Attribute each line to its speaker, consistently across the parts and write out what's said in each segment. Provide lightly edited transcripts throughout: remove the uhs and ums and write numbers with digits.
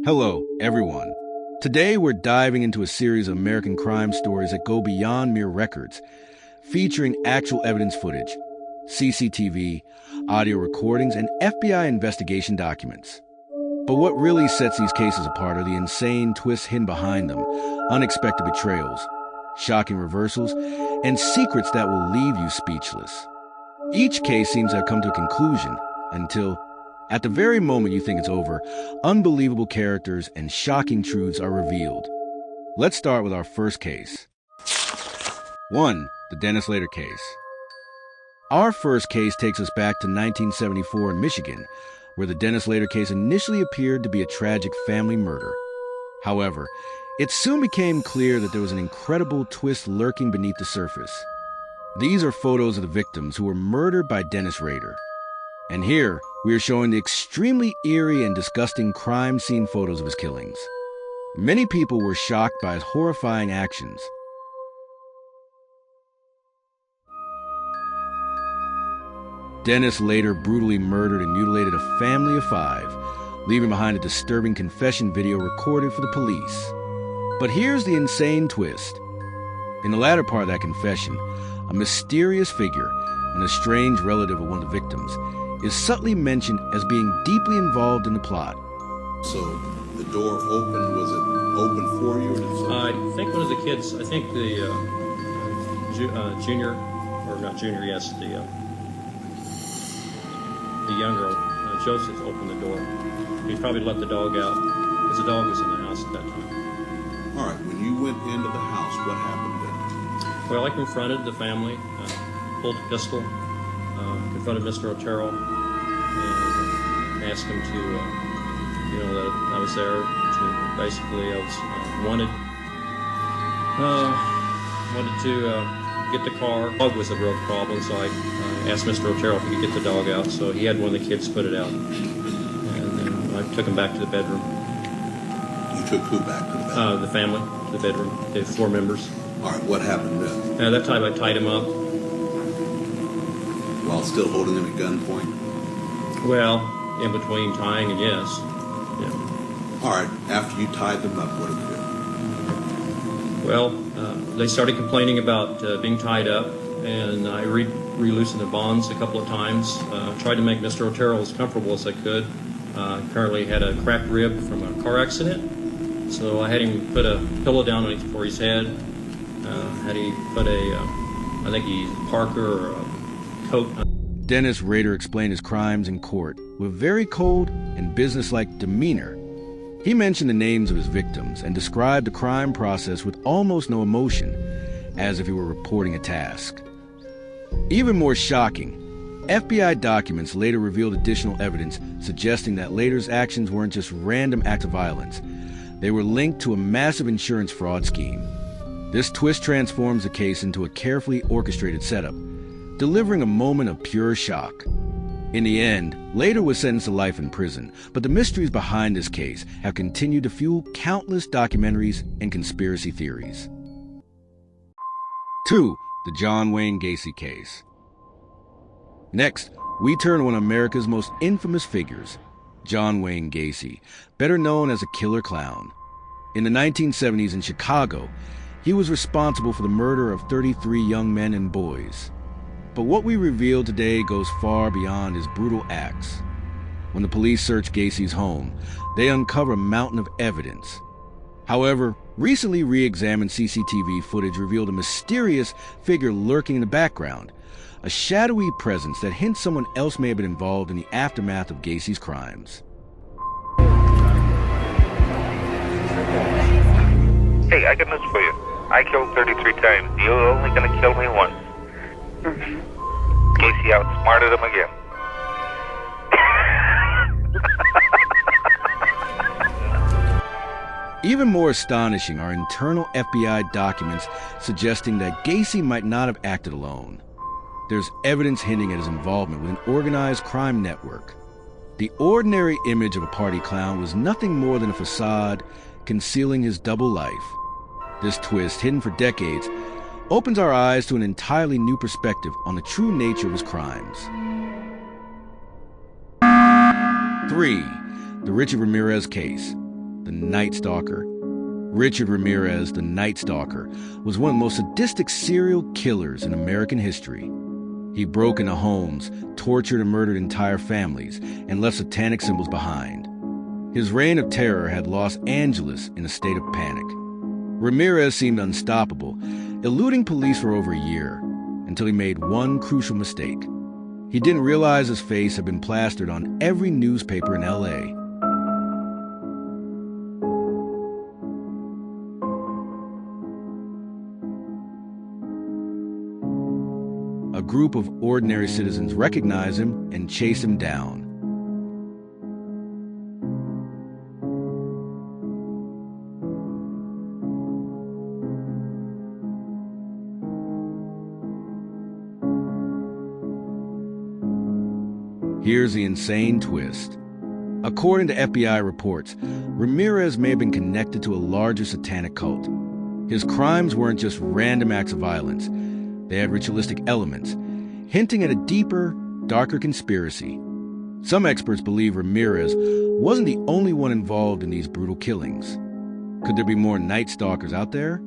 Speaker 1: Hello, everyone. Today we're diving into a series of American crime stories that go beyond mere records, featuring actual evidence footage, CCTV, audio recordings, and FBI investigation documents. But what really sets these cases apart are the insane twists hidden behind them, unexpected betrayals, shocking reversals, and secrets that will leave you speechless. Each case seems to have come to a conclusion until, at the very moment you think it's over, unbelievable characters and shocking truths are revealed. Let's start with our first case. 1. The Dennis Rader case. Our first case takes us back to 1974 in Michigan, where the Dennis Rader case initially appeared to be a tragic family murder. However, it soon became clear that there was an incredible twist lurking beneath the surface. These are photos of the victims who were murdered by Dennis Rader. And here, we are showing the extremely eerie and disgusting crime scene photos of his killings. Many people were shocked by his horrifying actions. Dennis later brutally murdered and mutilated a family of 5, leaving behind a disturbing confession video recorded for the police. But here's the insane twist. In the latter part of that confession, a mysterious figure and a strange relative of one of the victims is subtly mentioned as being deeply involved in the plot.
Speaker 2: So the door opened, was it open for you?
Speaker 3: I think one of the kids, I think the junior, or not junior, yes, the younger, Joseph opened the door. He probably let the dog out, because the dog was in the house at that time.
Speaker 2: All right, when you went into the house, what happened then?
Speaker 3: Well, I confronted the family, pulled a pistol, confronted Mr. Otero, and asked him to, that I was there to, basically, I was wanted to get the car. The dog was a real problem, so I asked Mr. Otero if he could get the dog out, so he had one of the kids put it out. And then I took him back to the bedroom.
Speaker 2: You took who back to the bedroom?
Speaker 3: The family, to the bedroom, the 4 members.
Speaker 2: All right, what happened then?
Speaker 3: At that time, I tied him up.
Speaker 2: While still holding him at gunpoint?
Speaker 3: Well, in between tying and yes. Yeah.
Speaker 2: All right, after you tied them up, what did you do?
Speaker 3: Well, they started complaining about being tied up, and I re-loosened the bonds a couple of times. Tried to make Mr. Otero as comfortable as I could. Apparently had a cracked rib from a car accident, so I had him put a pillow down for his head. Had he put I think he Parker or a coat.
Speaker 1: Dennis Rader explained his crimes in court with very cold and businesslike demeanor. He mentioned the names of his victims and described the crime process with almost no emotion, as if he were reporting a task. Even more shocking, FBI documents later revealed additional evidence suggesting that Rader's actions weren't just random acts of violence. They were linked to a massive insurance fraud scheme. This twist transforms the case into a carefully orchestrated setup, delivering a moment of pure shock. In the end, Rader was sentenced to life in prison, but the mysteries behind this case have continued to fuel countless documentaries and conspiracy theories. 2. The John Wayne Gacy case. Next, we turn to one of America's most infamous figures, John Wayne Gacy, better known as a killer clown. In the 1970s in Chicago, he was responsible for the murder of 33 young men and boys. But what we reveal today goes far beyond his brutal acts. When the police search Gacy's home, they uncover a mountain of evidence. However, recently re-examined CCTV footage revealed a mysterious figure lurking in the background, a shadowy presence that hints someone else may have been involved in the aftermath of Gacy's crimes.
Speaker 4: Hey, I got news for you. I killed 33 times. You're only gonna kill me once. Gacy outsmarted him again.
Speaker 1: Even more astonishing are internal FBI documents suggesting that Gacy might not have acted alone. There's evidence hinting at his involvement with an organized crime network. The ordinary image of a party clown was nothing more than a facade concealing his double life. This twist, hidden for decades, opens our eyes to an entirely new perspective on the true nature of his crimes. 3. The Richard Ramirez case. the Night Stalker. Richard Ramirez, the Night Stalker, was one of the most sadistic serial killers in American history. He broke into homes, tortured and murdered entire families, and left satanic symbols behind. His reign of terror had Los Angeles in a state of panic. Ramirez seemed unstoppable, eluding police for over a year, until he made one crucial mistake. He didn't realize his face had been plastered on every newspaper in L.A. A group of ordinary citizens recognized him and chased him down. Here's the insane twist. According to FBI reports, Ramirez may have been connected to a larger satanic cult. His crimes weren't just random acts of violence. They had ritualistic elements, hinting at a deeper, darker conspiracy. Some experts believe Ramirez wasn't the only one involved in these brutal killings. Could there be more Night Stalkers out there?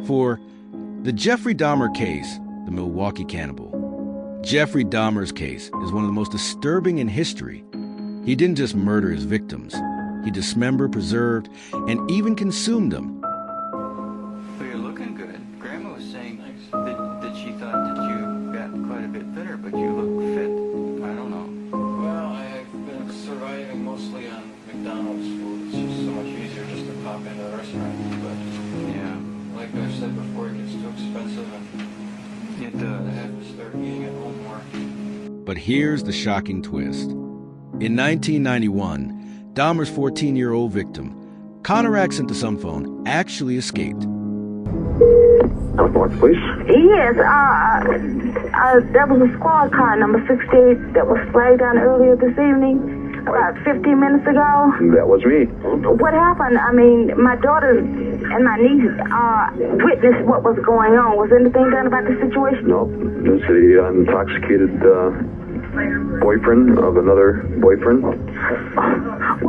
Speaker 1: For the Jeffrey Dahmer case, the Milwaukee cannibal. Jeffrey Dahmer's case is one of the most disturbing in history. He didn't just murder his victims. He dismembered, preserved, and even consumed them.
Speaker 5: Well, you're looking good. Grandma was saying that she thought that you got quite a bit thinner, but you look fit. I don't know.
Speaker 6: Well, I've been surviving mostly on McDonald's food. It's just so much easier just to pop into a restaurant. But
Speaker 5: Yeah,
Speaker 6: like I've said before, it gets too expensive and
Speaker 5: it
Speaker 6: I
Speaker 5: does.
Speaker 6: have to start eating at home more.
Speaker 1: But here's the shocking twist. In 1991, Dahmer's 14-year-old victim, Conrad sent to some phone, actually escaped.
Speaker 7: Report, please.
Speaker 8: Yes, there was a squad car number 68 that was flagged down earlier this evening, about 15 minutes ago.
Speaker 7: That was me.
Speaker 8: What happened? I mean, my daughter and my niece witnessed what was going on. Was anything done about the situation?
Speaker 7: No, this is the intoxicated boyfriend of another boyfriend.
Speaker 8: Well,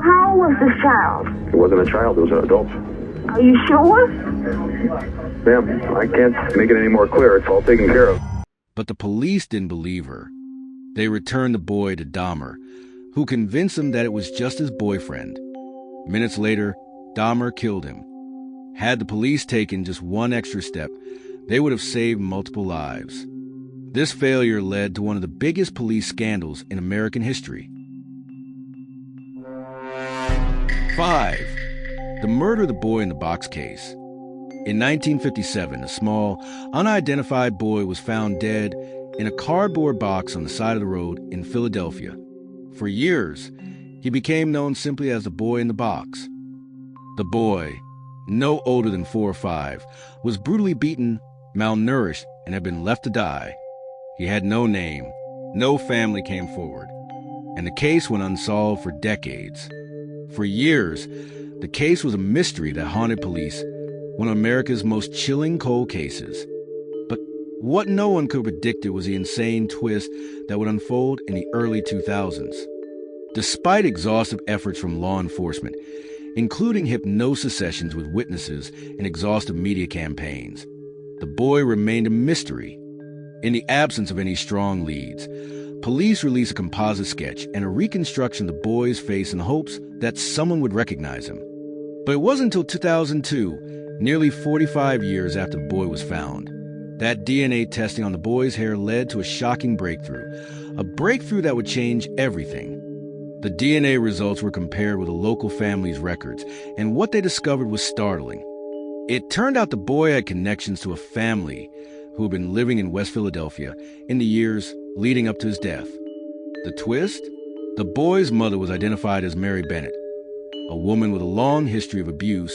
Speaker 8: how old was this child?
Speaker 7: It wasn't a child, it was an adult.
Speaker 8: Are you sure?
Speaker 7: Ma'am, I can't make it any more clear. It's all taken care of.
Speaker 1: But the police didn't believe her. They returned the boy to Dahmer, who convinced him that it was just his boyfriend. Minutes later, Dahmer killed him. Had the police taken just one extra step, they would have saved multiple lives. This failure led to one of the biggest police scandals in American history. 5. The murder of the boy in the box case. In 1957, a small, unidentified boy was found dead in a cardboard box on the side of the road in Philadelphia. For years, he became known simply as the boy in the box. The boy, no older than 4 or 5, was brutally beaten, malnourished, and had been left to die. He had no name, no family came forward, and the case went unsolved for decades. For years, the case was a mystery that haunted police, one of America's most chilling cold cases. But what no one could have predicted was the insane twist that would unfold in the early 2000s. Despite exhaustive efforts from law enforcement, including hypnosis sessions with witnesses and exhaustive media campaigns, the boy remained a mystery. In the absence of any strong leads, police released a composite sketch and a reconstruction of the boy's face in hopes that someone would recognize him. But it wasn't until 2002, nearly 45 years after the boy was found, that DNA testing on the boy's hair led to a shocking breakthrough, a breakthrough that would change everything. The DNA results were compared with a local family's records, and what they discovered was startling. It turned out the boy had connections to a family who had been living in West Philadelphia in the years leading up to his death. The twist? The boy's mother was identified as Mary Bennett, a woman with a long history of abuse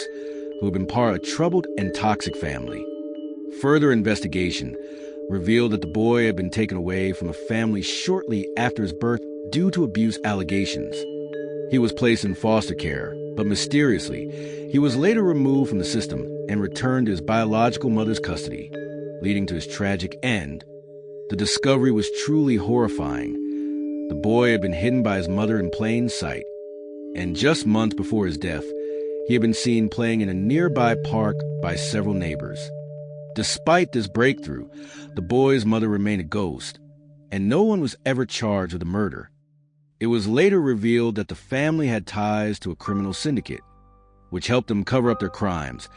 Speaker 1: who had been part of a troubled and toxic family. Further investigation revealed that the boy had been taken away from a family shortly after his birth due to abuse allegations. He was placed in foster care, but mysteriously, he was later removed from the system and returned to his biological mother's custody, leading to his tragic end. The discovery was truly horrifying, The boy had been hidden by his mother in plain sight, and just months before his death, he had been seen playing in a nearby park by several neighbors. Despite this breakthrough, the boy's mother remained a ghost, and no one was ever charged with the murder. It was later revealed that the family had ties to a criminal syndicate, which helped them cover up their crimes,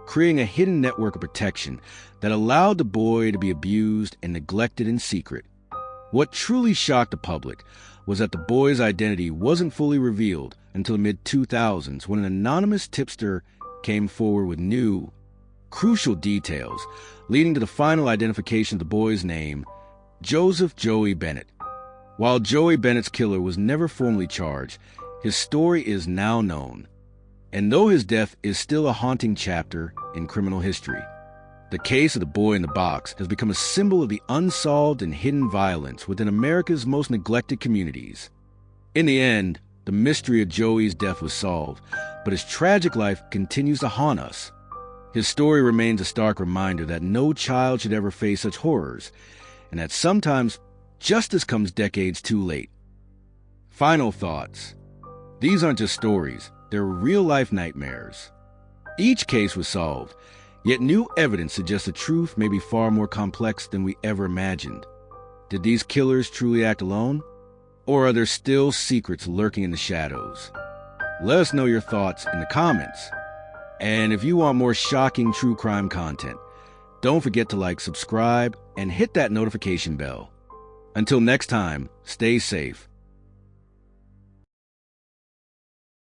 Speaker 1: creating a hidden network of protection that allowed the boy to be abused and neglected in secret. What truly shocked the public was that the boy's identity wasn't fully revealed until the mid-2000s, when an anonymous tipster came forward with new, crucial details, leading to the final identification of the boy's name, Joseph Joey Bennett. While Joey Bennett's killer was never formally charged, his story is now known. And though his death is still a haunting chapter in criminal history, the case of the boy in the box has become a symbol of the unsolved and hidden violence within America's most neglected communities. In the end, the mystery of Joey's death was solved, but his tragic life continues to haunt us. His story remains a stark reminder that no child should ever face such horrors, and that sometimes justice comes decades too late. Final thoughts. These aren't just stories, they're real-life nightmares. Each case was solved, yet new evidence suggests the truth may be far more complex than we ever imagined. Did these killers truly act alone? Or are there still secrets lurking in the shadows? Let us know your thoughts in the comments. And if you want more shocking true crime content, don't forget to like, subscribe, and hit that notification bell. Until next time, stay safe